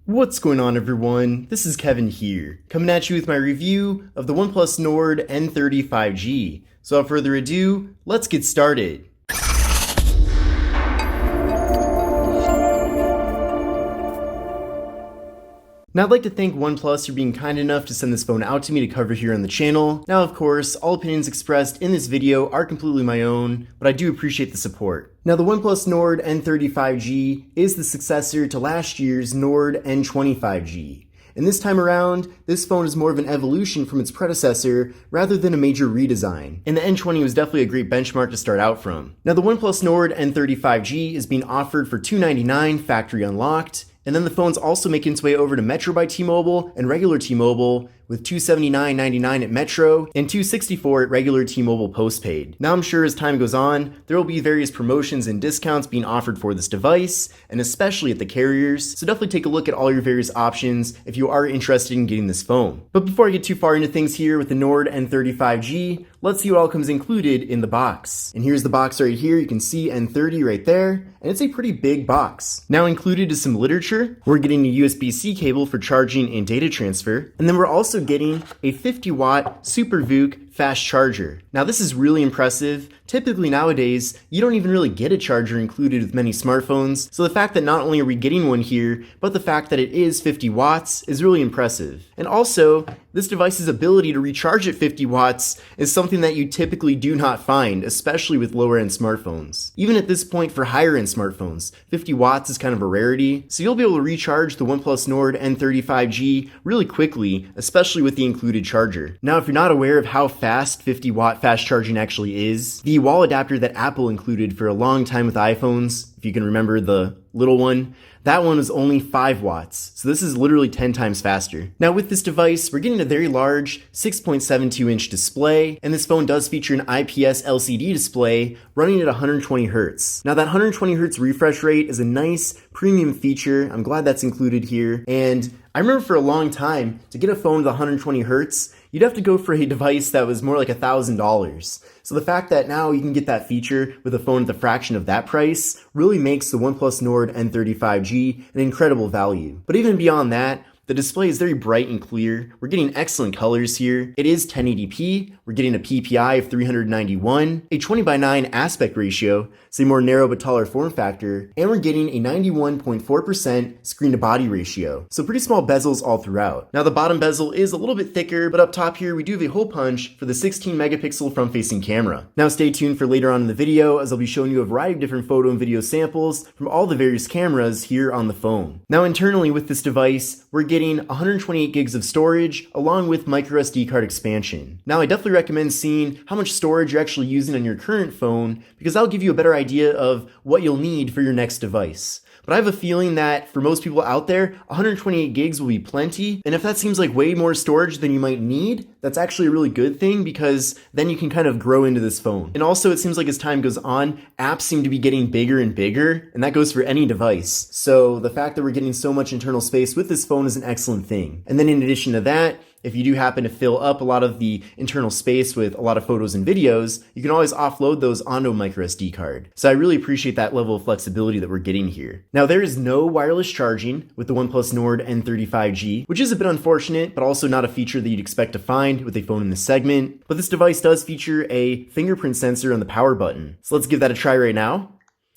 What's going on, everyone? This is Kevin here, coming at you with my review of the OnePlus Nord N30 5G. So without further ado, let's get started. Now, I'd like to thank OnePlus for being kind enough to send this phone out to me to cover here on the channel. Now, of course, all opinions expressed in this video are completely my own, but I do appreciate the support. Now, the OnePlus Nord N30 5G is the successor to last year's Nord N20 5G. And this time around, this phone is more of an evolution from its predecessor rather than a major redesign. And the N20 was definitely a great benchmark to start out from. Now, the OnePlus Nord N30 5G is being offered for $299 factory unlocked. And then the phone's also making its way over to Metro by T-Mobile and regular T-Mobile with $279.99 at Metro and $264 at regular T-Mobile postpaid. Now, I'm sure as time goes on, there will be various promotions and discounts being offered for this device, and especially at the carriers, so definitely take a look at all your various options if you are interested in getting this phone. But before I get too far into things here with the Nord N30 5G, let's see what all comes included in the box. And here's the box right here. You can see N30 right there, and it's a pretty big box. Now, included is some literature. We're getting a USB-C cable for charging and data transfer, and then we're also getting a 50-watt Super VOOC fast charger. Now, this is really impressive. Typically nowadays, you don't even really get a charger included with many smartphones, so the fact that not only are we getting one here, but the fact that it is 50 watts is really impressive. And also, this device's ability to recharge at 50 watts is something that you typically do not find, especially with lower-end smartphones. Even at this point for higher-end smartphones, 50 watts is kind of a rarity, so you'll be able to recharge the OnePlus Nord N30 5G really quickly, especially with the included charger. Now, if you're not aware of how fast 50-watt fast charging actually is, the wall adapter that Apple included for a long time with iPhones, if you can remember the little one, that one was only 5 watts, so this is literally 10 times faster. Now, with this device, we're getting a very large 6.72-inch display, and this phone does feature an IPS LCD display running at 120 Hz. Now, that 120 Hz refresh rate is a nice premium feature. I'm glad that's included here, and I remember for a long time, to get a phone with 120 Hz, you'd have to go for a device that was more like $1,000. So the fact that now you can get that feature with a phone at the fraction of that price really makes the OnePlus Nord N30 5G an incredible value. But even beyond that, the display is very bright and clear. We're getting excellent colors here. It is 1080p. We're getting a PPI of 391, a 20:9 aspect ratio, so a more narrow but taller form factor, and we're getting a 91.4% screen to body ratio. So pretty small bezels all throughout. Now, the bottom bezel is a little bit thicker, but up top here we do have a hole punch for the 16 megapixel front facing camera. Now, stay tuned for later on in the video as I'll be showing you a variety of different photo and video samples from all the various cameras here on the phone. Now, internally with this device, we're getting 128 gigs of storage along with microSD card expansion. Now, I definitely recommend seeing how much storage you're actually using on your current phone because that'll give you a better idea of what you'll need for your next device. But I have a feeling that for most people out there, 128 gigs will be plenty. And if that seems like way more storage than you might need, that's actually a really good thing because then you can kind of grow into this phone. And also, it seems like as time goes on, apps seem to be getting bigger and bigger, and that goes for any device. So the fact that we're getting so much internal space with this phone is an excellent thing. And then in addition to that, if you do happen to fill up a lot of the internal space with a lot of photos and videos, you can always offload those onto a microSD card. So I really appreciate that level of flexibility that we're getting here. Now, there is no wireless charging with the OnePlus Nord N30 5G, which is a bit unfortunate, but also not a feature that you'd expect to find with a phone in this segment. But this device does feature a fingerprint sensor on the power button. So let's give that a try right now.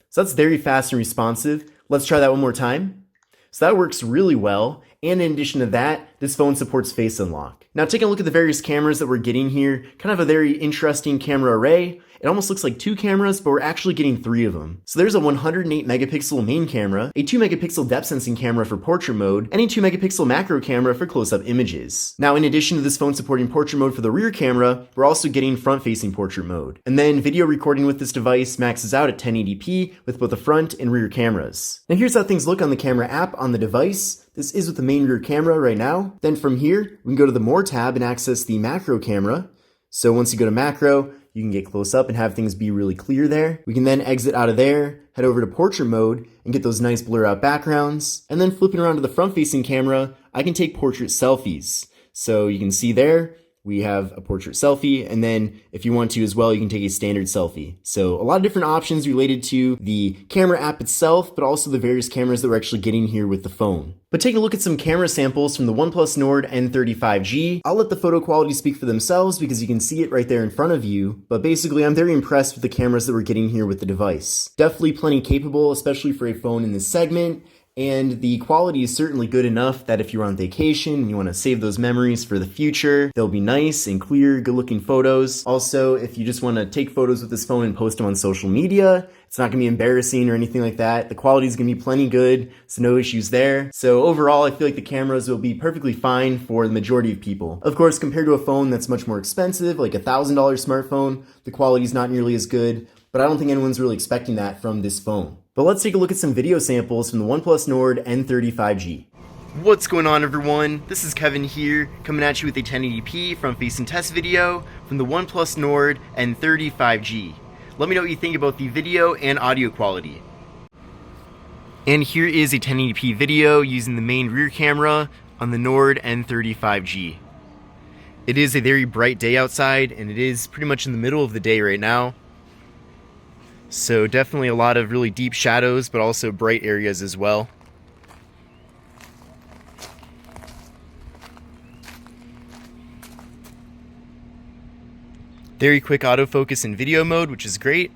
So that's very fast and responsive. Let's try that one more time. So that works really well. And in addition to that, this phone supports Face Unlock. Now, taking a look at the various cameras that we're getting here, kind of a very interesting camera array. It almost looks like 2 cameras, but we're actually getting 3 of them. So there's a 108 megapixel main camera, a 2 megapixel depth sensing camera for portrait mode, and a 2 megapixel macro camera for close-up images. Now, in addition to this phone supporting portrait mode for the rear camera, we're also getting front-facing portrait mode. And then video recording with this device maxes out at 1080p with both the front and rear cameras. Now, here's how things look on the camera app on the device. This is with the main rear camera right now. Then from here, we can go to the More tab and access the macro camera. So once you go to macro, you can get close up and have things be really clear there. We can then exit out of there, head over to portrait mode and get those nice blur out backgrounds. And then flipping around to the front facing camera, I can take portrait selfies. So you can see there, we have a portrait selfie, and then if you want to as well, you can take a standard selfie. So a lot of different options related to the camera app itself, but also the various cameras that we're actually getting here with the phone. But taking a look at some camera samples from the OnePlus Nord N30 5G, I'll let the photo quality speak for themselves because you can see it right there in front of you, but basically I'm very impressed with the cameras that we're getting here with the device. Definitely plenty capable, especially for a phone in this segment, and the quality is certainly good enough that if you're on vacation and you want to save those memories for the future, they'll be nice and clear, good looking photos. Also, if you just want to take photos with this phone and post them on social media, it's not going to be embarrassing or anything like that. The quality is going to be plenty good, so no issues there. So overall, I feel like the cameras will be perfectly fine for the majority of people. Of course, compared to a phone that's much more expensive, like a $1,000 smartphone, the quality is not nearly as good, but I don't think anyone's really expecting that from this phone. But let's take a look at some video samples from the OnePlus Nord N30 5G. What's going on, everyone? This is Kevin here, coming at you with a 1080p front facing test video from the OnePlus Nord N30 5G. Let me know what you think about the video and audio quality. And here is a 1080p video using the main rear camera on the Nord N30 5G. It is a very bright day outside, and it is pretty much in the middle of the day right now. So definitely a lot of really deep shadows, but also bright areas as well. Very quick autofocus in video mode, which is great.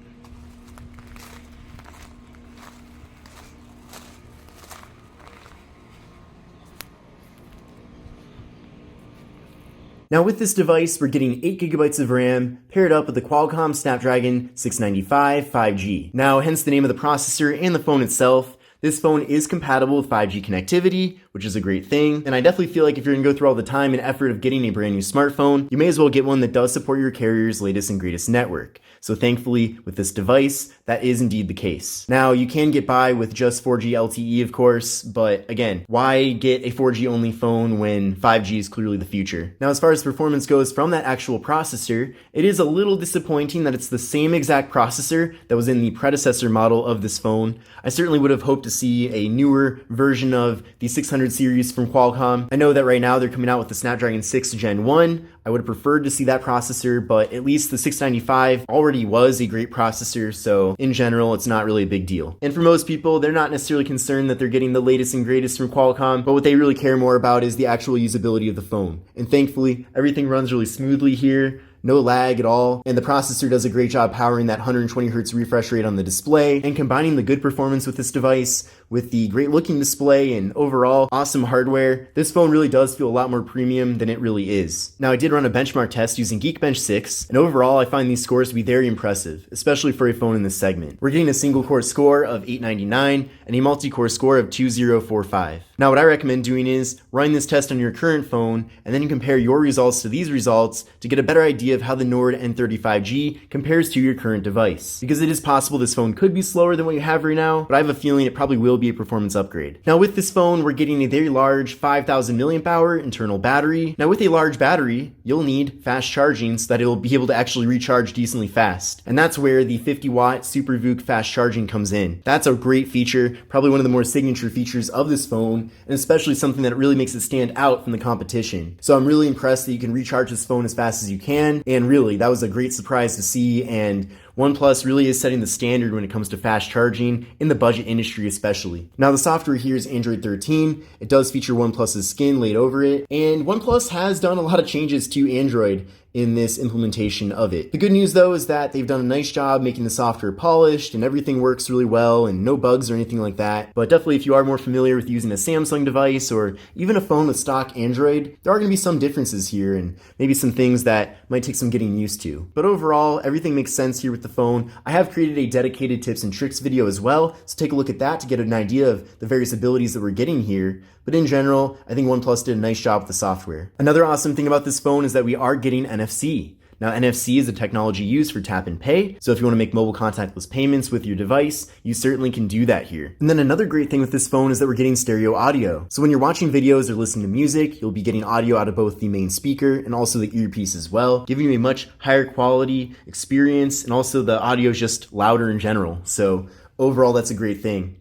Now with this device, we're getting 8GB of RAM paired up with the Qualcomm Snapdragon 695 5G. Now, hence the name of the processor and the phone itself. This phone is compatible with 5G connectivity, which is a great thing, and I definitely feel like if you're gonna go through all the time and effort of getting a brand new smartphone, you may as well get one that does support your carrier's latest and greatest network. So thankfully, with this device, that is indeed the case. Now, you can get by with just 4G LTE, of course, but again, why get a 4G only phone when 5G is clearly the future? Now, as far as performance goes from that actual processor, it is a little disappointing that it's the same exact processor that was in the predecessor model of this phone. I certainly would have hoped to see a newer version of the 600 series from Qualcomm. I know that right now they're coming out with the Snapdragon 6 Gen 1. I would have preferred to see that processor, but at least the 695 already was a great processor, so in general, it's not really a big deal. And for most people, they're not necessarily concerned that they're getting the latest and greatest from Qualcomm, but what they really care more about is the actual usability of the phone. And thankfully, everything runs really smoothly here. No lag at all, and the processor does a great job powering that 120Hz refresh rate on the display, and combining the good performance with this device with the great looking display and overall awesome hardware, this phone really does feel a lot more premium than it really is. Now, I did run a benchmark test using Geekbench 6, and overall I find these scores to be very impressive, especially for a phone in this segment. We're getting a single core score of 899 and a multi-core score of 2045. Now, what I recommend doing is running this test on your current phone, and then you compare your results to these results to get a better idea of how the Nord N30 5G compares to your current device. Because it is possible this phone could be slower than what you have right now, but I have a feeling it probably will be a performance upgrade. Now with this phone, we're getting a very large 5000 milliamp hour internal battery. Now with a large battery, you'll need fast charging so that it'll be able to actually recharge decently fast. And that's where the 50-watt SuperVOOC fast charging comes in. That's a great feature, probably one of the more signature features of this phone, and especially something that really makes it stand out from the competition. So I'm really impressed that you can recharge this phone as fast as you can, and really, that was a great surprise to see, and OnePlus really is setting the standard when it comes to fast charging in the budget industry especially. Now the software here is Android 13. It does feature OnePlus's skin laid over it, and OnePlus has done a lot of changes to Android in this implementation of it. The good news though is that they've done a nice job making the software polished and everything works really well and no bugs or anything like that. But definitely if you are more familiar with using a Samsung device or even a phone with stock Android, there are going to be some differences here and maybe some things that might take some getting used to. But overall, everything makes sense here with the phone. I have created a dedicated tips and tricks video as well, so take a look at that to get an idea of the various abilities that we're getting here. But in general, I think OnePlus did a nice job with the software. Another awesome thing about this phone is that we are getting NFC. Now, NFC is a technology used for tap and pay, so if you want to make mobile contactless payments with your device, you certainly can do that here. And then another great thing with this phone is that we're getting stereo audio. So when you're watching videos or listening to music, you'll be getting audio out of both the main speaker and also the earpiece as well, giving you a much higher quality experience, and also the audio is just louder in general. So overall, that's a great thing.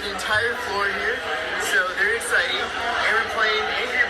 Entire floor here, so they're exciting, and we're playing Angry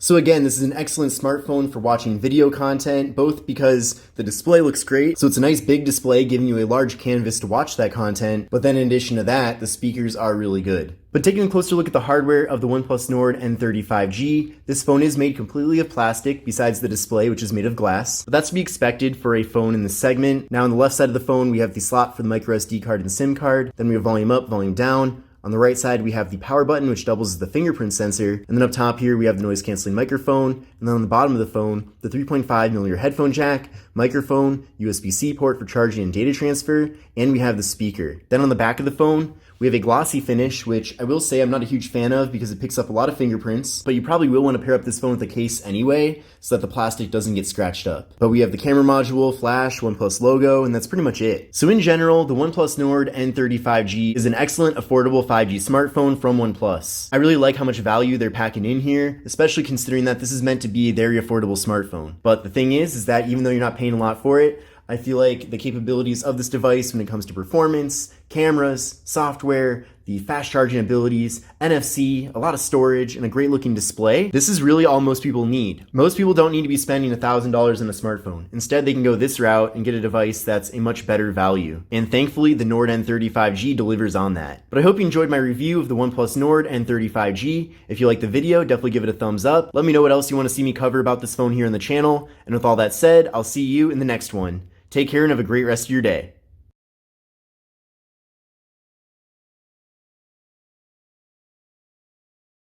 So again, this is an excellent smartphone for watching video content, both because the display looks great, so it's a nice big display giving you a large canvas to watch that content, but then in addition to that, the speakers are really good. But taking a closer look at the hardware of the OnePlus Nord N30 5G, this phone is made completely of plastic besides the display, which is made of glass. But that's to be expected for a phone in this segment. Now on the left side of the phone, we have the slot for the microSD card and SIM card. Then we have volume up, volume down. On the right side, we have the power button, which doubles as the fingerprint sensor. And then up top here, we have the noise canceling microphone. And then on the bottom of the phone, the 3.5mm headphone jack, microphone, USB-C port for charging and data transfer, and we have the speaker. Then on the back of the phone, we have a glossy finish, which I will say I'm not a huge fan of because it picks up a lot of fingerprints, but you probably will want to pair up this phone with a case anyway so that the plastic doesn't get scratched up. But we have the camera module, flash, OnePlus logo, and that's pretty much it. So in general, the OnePlus Nord N30 5G is an excellent, affordable 5G smartphone from OnePlus. I really like how much value they're packing in here, especially considering that this is meant to be a very affordable smartphone. But the thing is that even though you're not paying a lot for it, I feel like the capabilities of this device when it comes to performance, cameras, software, the fast charging abilities, NFC, a lot of storage, and a great looking display, this is really all most people need. Most people don't need to be spending $1,000 on a smartphone. Instead, they can go this route and get a device that's a much better value. And thankfully, the Nord N30 5G delivers on that. But I hope you enjoyed my review of the OnePlus Nord N30 5G. If you liked the video, definitely give it a thumbs up. Let me know what else you want to see me cover about this phone here on the channel. And with all that said, I'll see you in the next one. Take care and have a great rest of your day.